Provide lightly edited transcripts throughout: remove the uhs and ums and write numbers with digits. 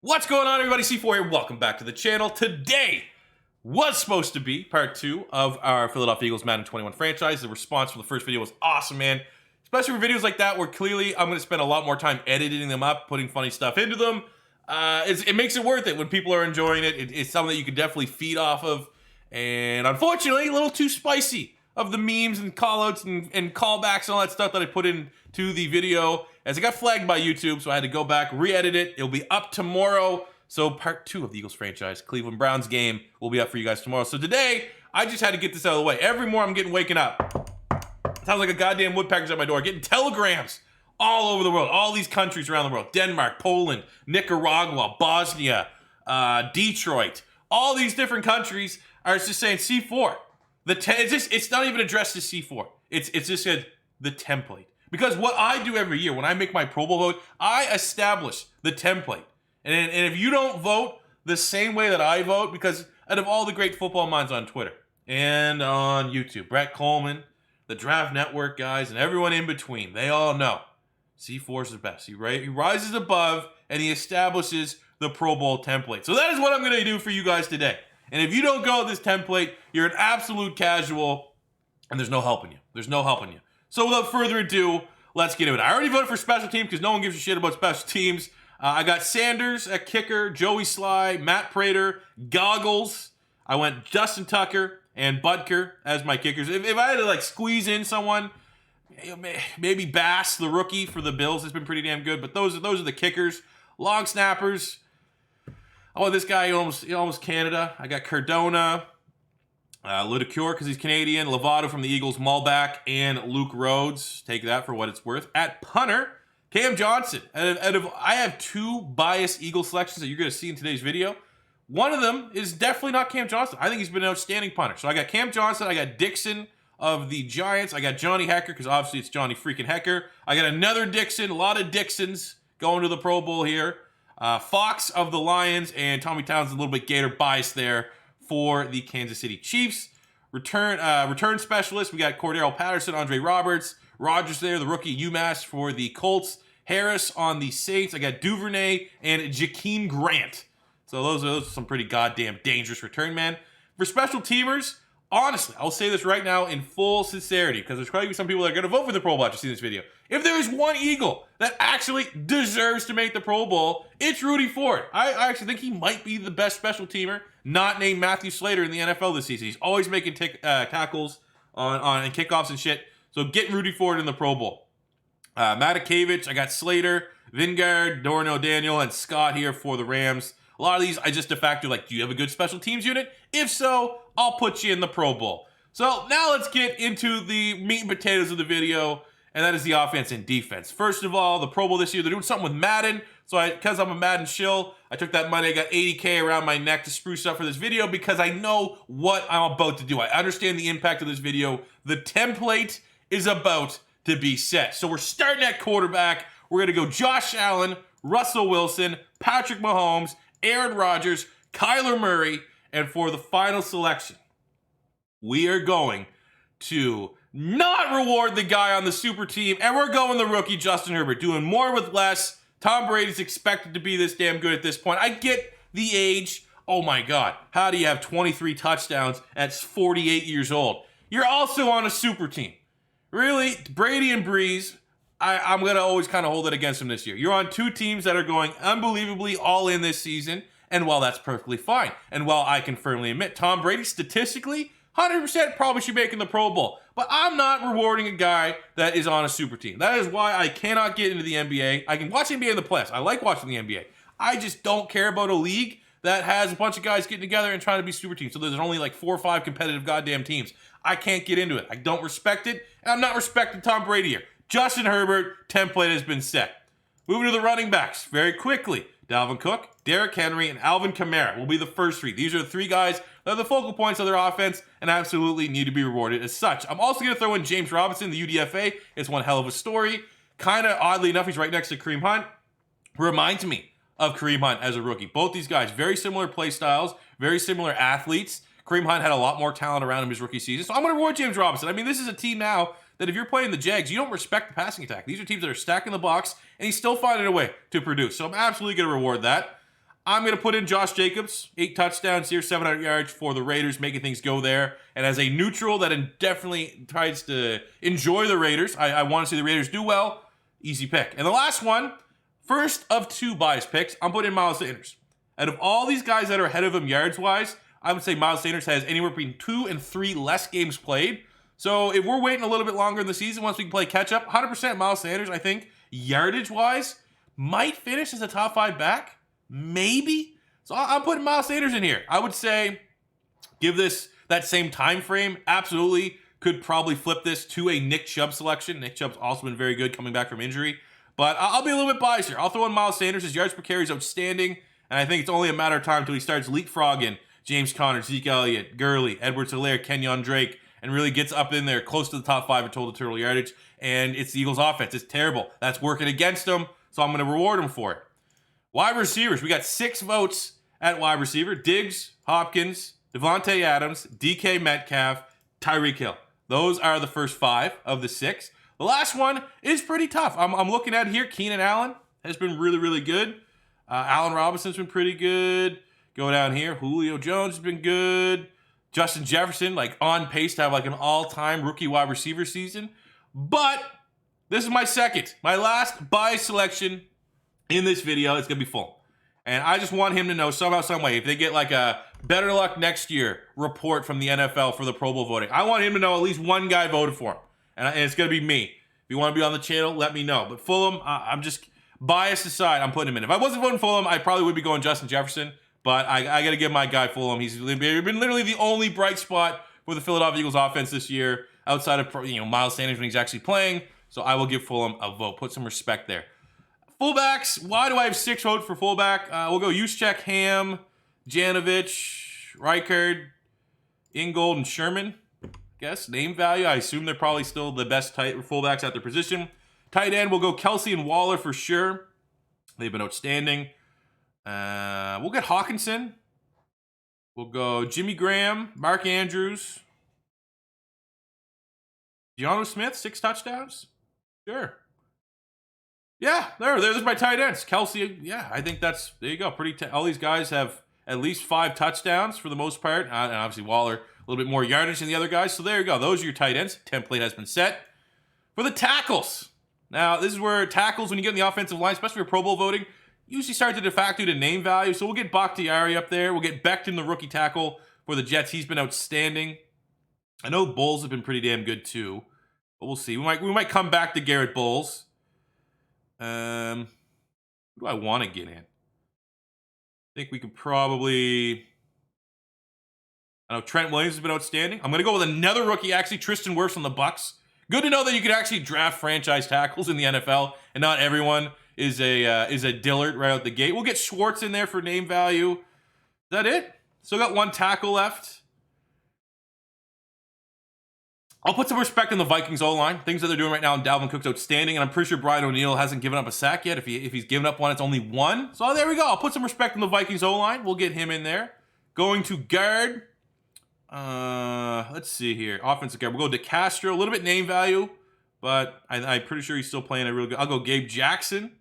What's going on, everybody? C4 here. Welcome back to the channel. Today was supposed to be part 2 of our Philadelphia Eagles Madden 21 franchise. The response from the first video was awesome, man. Especially for videos like that where clearly I'm going to spend a lot more time editing them up, putting funny stuff into them. It makes it worth it when people are enjoying it. It's something that you can definitely feed off of. And unfortunately, a little too spicy of the memes and callouts and callbacks and all that stuff that I put into the video, as it got flagged by YouTube, so I had to go back, re-edit it. It'll be up tomorrow. So part 2 of the Eagles franchise, Cleveland Browns game, will be up for you guys tomorrow. So today, I just had to get this out of the way. Every morning I'm getting waking up. Sounds like a goddamn woodpecker's at my door, getting telegrams all over the world, all these countries around the world. Denmark, Poland, Nicaragua, Bosnia, Detroit. All these different countries are just saying C4. It's not even addressed to C4. It's just the template. Because what I do every year when I make my Pro Bowl vote, I establish the template. And if you don't vote the same way that I vote, because out of all the great football minds on Twitter and on YouTube, Brett Coleman, the Draft Network guys, and everyone in between, they all know C4 is the best. He rises above and he establishes the Pro Bowl template. So that is what I'm going to do for you guys today. And if you don't go with this template, you're an absolute casual, and there's no helping you. There's no helping you. So without further ado, let's get into it. I already voted for special team because no one gives a shit about special teams. I got Sanders at kicker, Joey Sly, Matt Prater, Goggles. I went Justin Tucker and Butker as my kickers. If I had to squeeze in someone, maybe Bass, the rookie for the Bills, has been pretty damn good. But those are the kickers. Long snappers. Oh, this guy almost Canada. I got Cardona, Ludacure because he's Canadian, Lovato from the Eagles, Mullback, and Luke Rhodes. Take that for what it's worth. At punter, Cam Johnson. I have 2 biased Eagle selections that you're going to see in today's video. One of them is definitely not Cam Johnson. I think he's been an outstanding punter. So I got Cam Johnson. I got Dixon of the Giants. I got Johnny Hecker because obviously it's Johnny freaking Hecker. I got another Dixon. A lot of Dixons going to the Pro Bowl here. Fox of the Lions, and Tommy Townsend, a little bit Gator bias there for the Kansas City Chiefs. Return specialist, we got Cordero Patterson, Andre Roberts, Rogers there, the rookie UMass for the Colts, Harris on the Saints. I got Duvernay and Jakeem Grant. So those are some pretty goddamn dangerous return, man. For special teamers, honestly, I'll say this right now in full sincerity, because there's probably some people that are going to vote for the Pro Bowl after seeing this video. If there is one Eagle that actually deserves to make the Pro Bowl, it's Rudy Ford. I actually think he might be the best special teamer, not named Matthew Slater in the NFL this season. He's always making tackles on kickoffs and shit. So get Rudy Ford in the Pro Bowl. Matakevich, I got Slater, Vingard, Dorno Daniel, and Scott here for the Rams. A lot of these, I just de facto do you have a good special teams unit? If so, I'll put you in the Pro Bowl. So now let's get into the meat and potatoes of the video, and that is the offense and defense. First of all, the Pro Bowl this year, they're doing something with Madden. So because I'm a Madden shill, I took that money, I got $80K around my neck to spruce up for this video because I know what I'm about to do. I understand the impact of this video. The template is about to be set. So we're starting at quarterback. We're going to go Josh Allen, Russell Wilson, Patrick Mahomes, Aaron Rodgers, Kyler Murray, and for the final selection, we are going to not reward the guy on the super team, and we're going the rookie Justin Herbert, doing more with less. Tom Brady's expected to be this damn good at this point. I get the age. Oh my God, how do you have 23 touchdowns at 48 years old? You're also on a super team. Really, Brady and Breeze, I'm going to always kind of hold it against them this year. You're on 2 teams that are going unbelievably all in this season, and while that's perfectly fine, and while I can firmly admit Tom Brady statistically 100% probably should be making the Pro Bowl, but I'm not rewarding a guy that is on a super team. That is why I cannot get into the NBA. I can watch NBA in the playoffs. I like watching the NBA. I just don't care about a league that has a bunch of guys getting together and trying to be super teams. So there's only 4 or 5 competitive goddamn teams. I can't get into it. I don't respect it, and I'm not respecting Tom Brady here. Justin Herbert, template has been set. Moving to the running backs very quickly. Dalvin Cook, Derrick Henry, and Alvin Kamara will be the first 3. These are the 3 guys that are the focal points of their offense and absolutely need to be rewarded as such. I'm also going to throw in James Robinson, the UDFA. It's one hell of a story. Kind of oddly enough, he's right next to Kareem Hunt. Reminds me of Kareem Hunt as a rookie. Both these guys, very similar play styles, very similar athletes. Kareem Hunt had a lot more talent around him his rookie season. So I'm going to reward James Robinson. I mean, this is a team now that if you're playing the Jags, you don't respect the passing attack. These are teams that are stacking the box, and he's still finding a way to produce. So I'm absolutely going to reward that. I'm going to put in Josh Jacobs. 8 touchdowns here, 700 yards for the Raiders, making things go there. And as a neutral that definitely tries to enjoy the Raiders, I want to see the Raiders do well. Easy pick. And the last one, first of 2 bias picks, I'm putting in Miles Sanders. Out of all these guys that are ahead of him yards-wise, I would say Miles Sanders has anywhere between 2 and 3 less games played. So if we're waiting a little bit longer in the season, once we can play catch-up, 100% Miles Sanders, I think, yardage-wise, might finish as a top 5 back. Maybe. So I'm putting Miles Sanders in here. I would say give this that same time frame. Absolutely could probably flip this to a Nick Chubb selection. Nick Chubb's also been very good coming back from injury. But I'll be a little bit biased here. I'll throw in Miles Sanders. His yards per carry is outstanding. And I think it's only a matter of time until he starts leapfrogging James Conner, Zeke Elliott, Gurley, Edwards-Helaire, Kenyon Drake, and really gets up in there close to the top 5 in total yardage. And it's the Eagles' offense. It's terrible. That's working against them. So I'm going to reward him for it. Wide receivers. We got 6 votes at wide receiver. Diggs, Hopkins, Devontae Adams, DK Metcalf, Tyreek Hill. Those are the first 5 of the 6. The last one is pretty tough. I'm looking at here. Keenan Allen has been really, really good. Allen Robinson's been pretty good. Go down here. Julio Jones has been good. Justin Jefferson, like on pace to have like an all-time rookie wide receiver season. But this is my last bias selection in this video. It's going to be full. And I just want him to know somehow, some way, if they get like a better luck next year report from the NFL for the Pro Bowl voting, I want him to know at least one guy voted for him. And it's going to be me. If you want to be on the channel, let me know. But Fulham, I'm just biased aside, I'm putting him in. If I wasn't voting Fulham, I probably would be going Justin Jefferson. But I got to give my guy Fulham. He's been literally the only bright spot for the Philadelphia Eagles offense this year, outside of Miles Sanders when he's actually playing. So I will give Fulham a vote. Put some respect there. Fullbacks. Why do I have 6 votes for fullback? We'll go Juszczyk, Ham, Janovich, Reichard, Ingold, and Sherman. I guess name value. I assume they're probably still the best fullbacks at their position. Tight end, we'll go Kelsey and Waller for sure. They've been outstanding. We'll get Hawkinson. We'll go Jimmy Graham, Mark Andrews, Deontay Smith, 6 touchdowns. Sure. Yeah, there's my tight ends. Kelsey, yeah, I think there you go. All these guys have at least 5 touchdowns for the most part. And obviously Waller, a little bit more yardage than the other guys. So there you go. Those are your tight ends. Template has been set. For the tackles. Now, this is where tackles, when you get in the offensive line, especially for Pro Bowl voting, usually start to de facto to name value. So we'll get Bakhtiari up there. We'll get Becton, the rookie tackle for the Jets. He's been outstanding. I know Bowles have been pretty damn good too. But we'll see. We might come back to Garrett Bowles. Who do I want to get in? I think we could probably... I know Trent Williams has been outstanding. I'm going to go with another rookie, actually, Tristan Wirfs on the Bucks. Good to know that you could actually draft franchise tackles in the NFL, and not everyone is a Dillard right out the gate. We'll get Schwartz in there for name value. Is that it? Still got 1 tackle left. I'll put some respect on the Vikings O-line. Things that they're doing right now, and Dalvin Cook's outstanding, and I'm pretty sure Brian O'Neill hasn't given up a sack yet. If he's given up one, it's only 1. So there we go. I'll put some respect on the Vikings O-line. We'll get him in there. Going to guard. Let's see here. Offensive guard. We'll go DeCastro. A little bit name value, but I'm pretty sure he's still playing a real good. I'll go Gabe Jackson.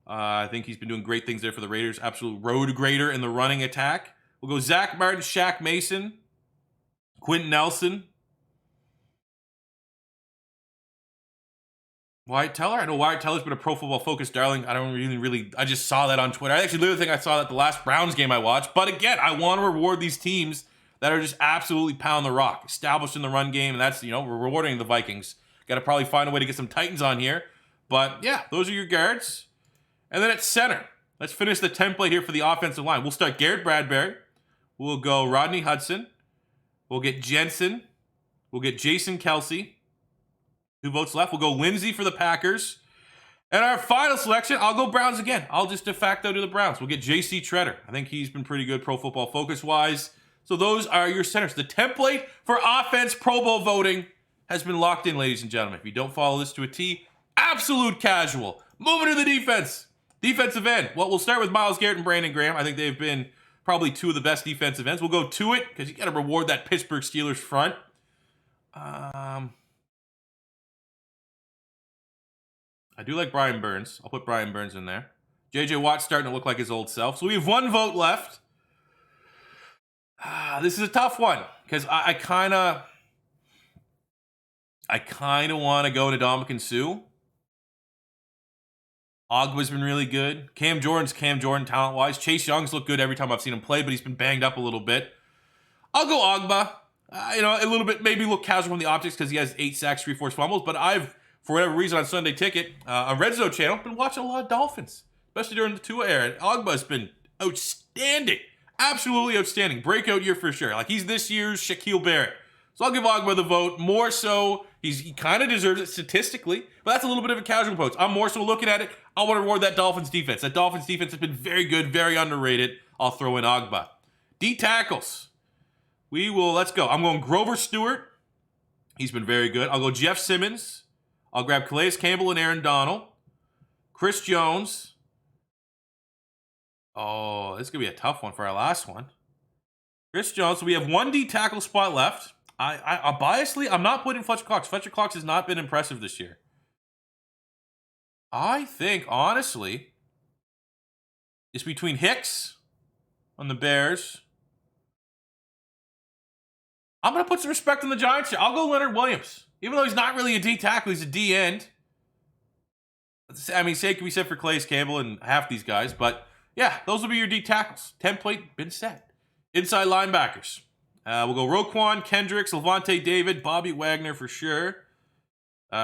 I think he's been doing great things there for the Raiders. Absolute road grader in the running attack. We'll go Zach Martin, Shaq Mason, Quentin Nelson, Wyatt Teller. I know Wyatt Teller's been a Pro Football Focus darling. I don't really. I just saw that on Twitter. I actually literally think I saw that the last Browns game I watched. But again, I want to reward these teams that are just absolutely pound the rock, established in the run game, and that's, we're rewarding the Vikings. Got to probably find a way to get some Titans on here. But yeah, those are your guards. And then at center, let's finish the template here for the offensive line. We'll start Garrett Bradbury. We'll go Rodney Hudson. We'll get Jensen. We'll get Jason Kelsey. 2 votes left. We'll go Lindsey for the Packers. And our final selection, I'll go Browns again. I'll just de facto do the Browns. We'll get J.C. Treader. I think he's been pretty good Pro Football Focus-wise. So those are your centers. The template for offense Pro Bowl voting has been locked in, ladies and gentlemen. If you don't follow this to a T, absolute casual. Moving to the defense. Defensive end. Well, we'll start with Myles Garrett and Brandon Graham. I think they've been probably 2 of the best defensive ends. We'll go to it because you got to reward that Pittsburgh Steelers front. I do like Brian Burns. I'll put Brian Burns in there. J.J. Watt's starting to look like his old self. So we have 1 vote left. This is a tough one because I kind of want to go to Ndamukong Suh. Ogba's been really good. Cam Jordan's Cam Jordan talent-wise. Chase Young's looked good every time I've seen him play, but he's been banged up a little bit. I'll go Ogba. A little bit, maybe look casual from the optics because he has 8 sacks, 3 forced fumbles, but I've, for whatever reason on Sunday Ticket, on Red Zone channel, been watching a lot of Dolphins, especially during the Tua era. And Ogba's been outstanding. Absolutely outstanding. Breakout year for sure. Like, he's this year's Shaquille Barrett. So I'll give Ogba the vote. More so, he kind of deserves it statistically, but that's a little bit of a casual approach. I'm more so looking at it. I want to reward that Dolphins defense. That Dolphins defense has been very good, very underrated. I'll throw in Ogba. D tackles. Let's go. I'm going Grover Stewart. He's been very good. I'll go Jeff Simmons. I'll grab Calais Campbell and Aaron Donald. Chris Jones. Oh, this is going to be a tough one for our last one. Chris Jones. So we have 1 D tackle spot left. I biasly, I'm not putting Fletcher Cox. Fletcher Cox has not been impressive this year. I think, honestly, it's between Hicks on the Bears. I'm going to put some respect on the Giants here. I'll go Leonard Williams. Even though he's not really a D tackle, he's a D end. I mean, same can be said for Calais Campbell and half these guys, but yeah, those will be your D tackles. Template been set. Inside linebackers. We'll go Roquan, Kendricks, Levante David, Bobby Wagner for sure.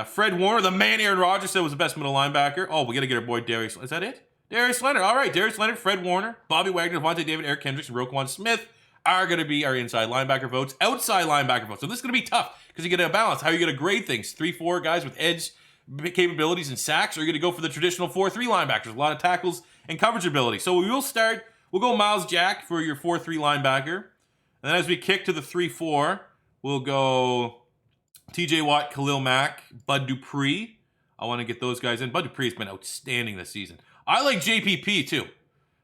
Fred Warner, the man Aaron Rodgers said was the best middle linebacker. Oh, we got to get our boy Darius. Is that it? Darius Leonard. All right, Darius Leonard, Fred Warner, Bobby Wagner, Levante David, Eric Kendricks, and Roquan Smith are going to be our inside linebacker votes. Outside linebacker votes. So this is going to be tough because you get a balance. How are you going to grade things? 3-4 guys with edge capabilities and sacks, or are you going to go for the traditional 4-3 linebackers? A lot of tackles and coverage ability. So we'll go Miles Jack for your 4-3 linebacker. And then as we kick to the 3-4, we'll go TJ Watt, Khalil Mack, Bud Dupree. I want to get those guys in. Bud Dupree has been outstanding this season. I like JPP too.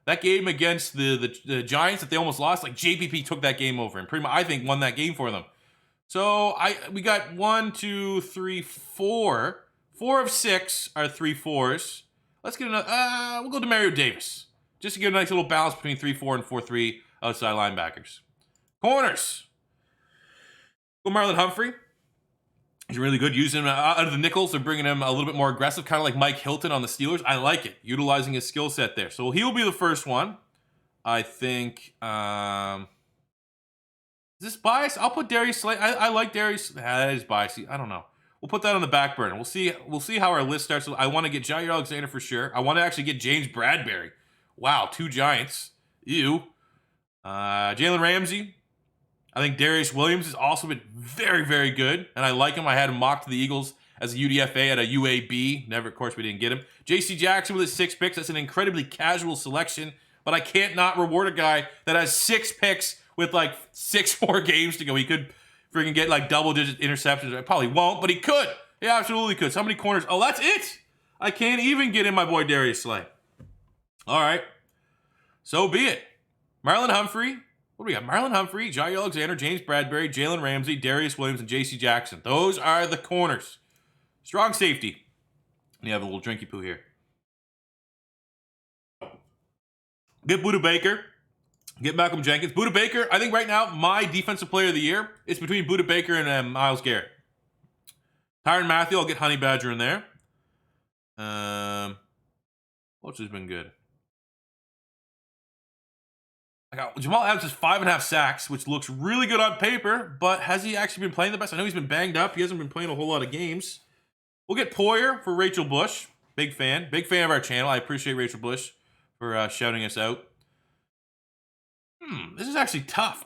That game against the Giants that they almost lost, like JPP took that game over and pretty much, I think, won that game for them. So we got 1, 2, 3, 4. 4 of 6 are 3-4s. Let's get another. We'll go to Mario Davis just to get a nice little balance between 3-4 and 4-3 outside linebackers. Corners. Go Marlon Humphrey. He's really good. Using him out of the nickels. They're bringing him a little bit more aggressive, kind of like Mike Hilton on the Steelers. I like it. Utilizing his skill set there. So he'll be the first one. I think. Is this bias? I'll put Darius Slay. I like Darius. That is biasy. I don't know. We'll put that on the back burner. We'll see how our list starts. So I want to get Jair Alexander for sure. I want to actually get James Bradbury. Wow, 2 Giants. Ew. Jalen Ramsey. I think Darius Williams has also been very, very good, and I like him. I had him mocked to the Eagles as a UDFA at a UAB. Never, of course, we didn't get him. J.C. Jackson with his 6 picks. That's an incredibly casual selection, but I can't not reward a guy that has 6 picks with like 6 more games to go. He could freaking get like double-digit interceptions. I probably won't, but he could. He absolutely could. So how many corners? Oh, that's it. I can't even get in my boy Darius Slay. All right. So be it. Marlon Humphrey. What do we got? Marlon Humphrey, Jair Alexander, James Bradbury, Jalen Ramsey, Darius Williams, and J.C. Jackson. Those are the corners. Strong safety. You have a little drinky poo here. Get Budda Baker. Get Malcolm Jenkins. Budda Baker, I think right now, my defensive player of the year is between Budda Baker and Myles Garrett. Tyrann Mathieu, I'll get Honey Badger in there. What's has been good? I got Jamal Adams is 5.5 sacks, which looks really good on paper, but has he actually been playing the best? I know he's been banged up. He hasn't been playing a whole lot of games. We'll get Poyer for Rachel Bush. Big fan. Big fan of our channel. I appreciate Rachel Bush for shouting us out. This is actually tough.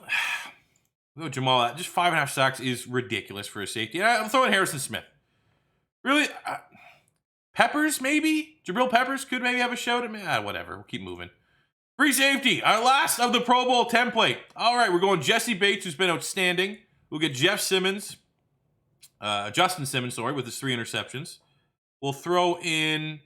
We'll go Jamal Adams. Just 5.5 sacks is ridiculous for a safety. And I'm throwing Harrison Smith. Really? Peppers, maybe? Jabril Peppers could maybe have a shout at me. Whatever. We'll keep moving. Free safety, our last of the Pro Bowl template. All right, we're going Jesse Bates, who's been outstanding. We'll get Justin Simmons, with his 3 interceptions. We'll throw in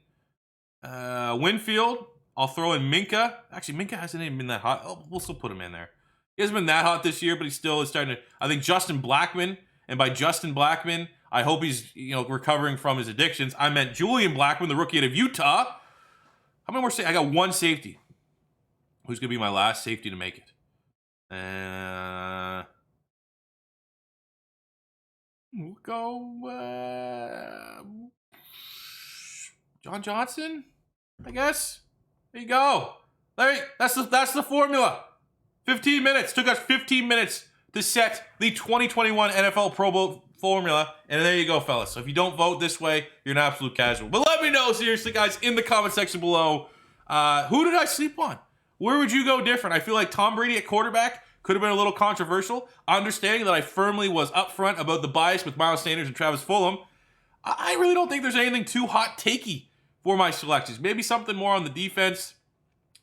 Winfield. I'll throw in Minka. Actually, Minka hasn't even been that hot. Oh, we'll still put him in there. He hasn't been that hot this year, but he still is starting to. I think Justin Blackman, and by Justin Blackman, I hope he's recovering from his addictions. I meant Julian Blackman, the rookie out of Utah. How many more I got one safety. Who's going to be my last safety to make it? We'll go John Johnson, I guess. There you go. Larry, that's the formula. 15 minutes. Took us 15 minutes to set the 2021 NFL Pro Bowl formula. And there you go, fellas. So if you don't vote this way, you're an absolute casual. But let me know, seriously, guys, in the comment section below. Who did I sleep on? Where would you go different? I feel like Tom Brady at quarterback could have been a little controversial. Understanding that I firmly was upfront about the bias with Miles Sanders and Travis Fulgham, I really don't think there's anything too hot takey for my selections. Maybe something more on the defense.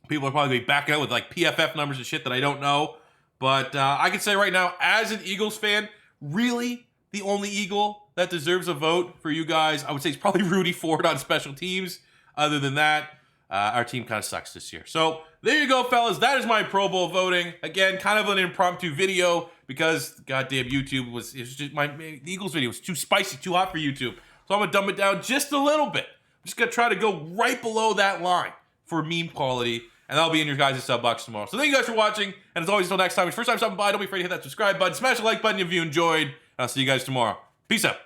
People are probably going to be backing out with like PFF numbers and shit that I don't know. But I can say right now, as an Eagles fan, really the only Eagle that deserves a vote for you guys, I would say it's probably Rudy Ford on special teams. Other than that, our team kind of sucks this year. So there you go, fellas. That is my Pro Bowl voting. Again, kind of an impromptu video because goddamn YouTube was just the Eagles video was too spicy, too hot for YouTube. So I'm gonna dumb it down just a little bit. I'm just gonna try to go right below that line for meme quality, and that'll be in your guys' sub box tomorrow. So thank you guys for watching, and as always, until next time, if it's your first time stopping by, don't be afraid to hit that subscribe button, smash the like button if you enjoyed, and I'll see you guys tomorrow. Peace out.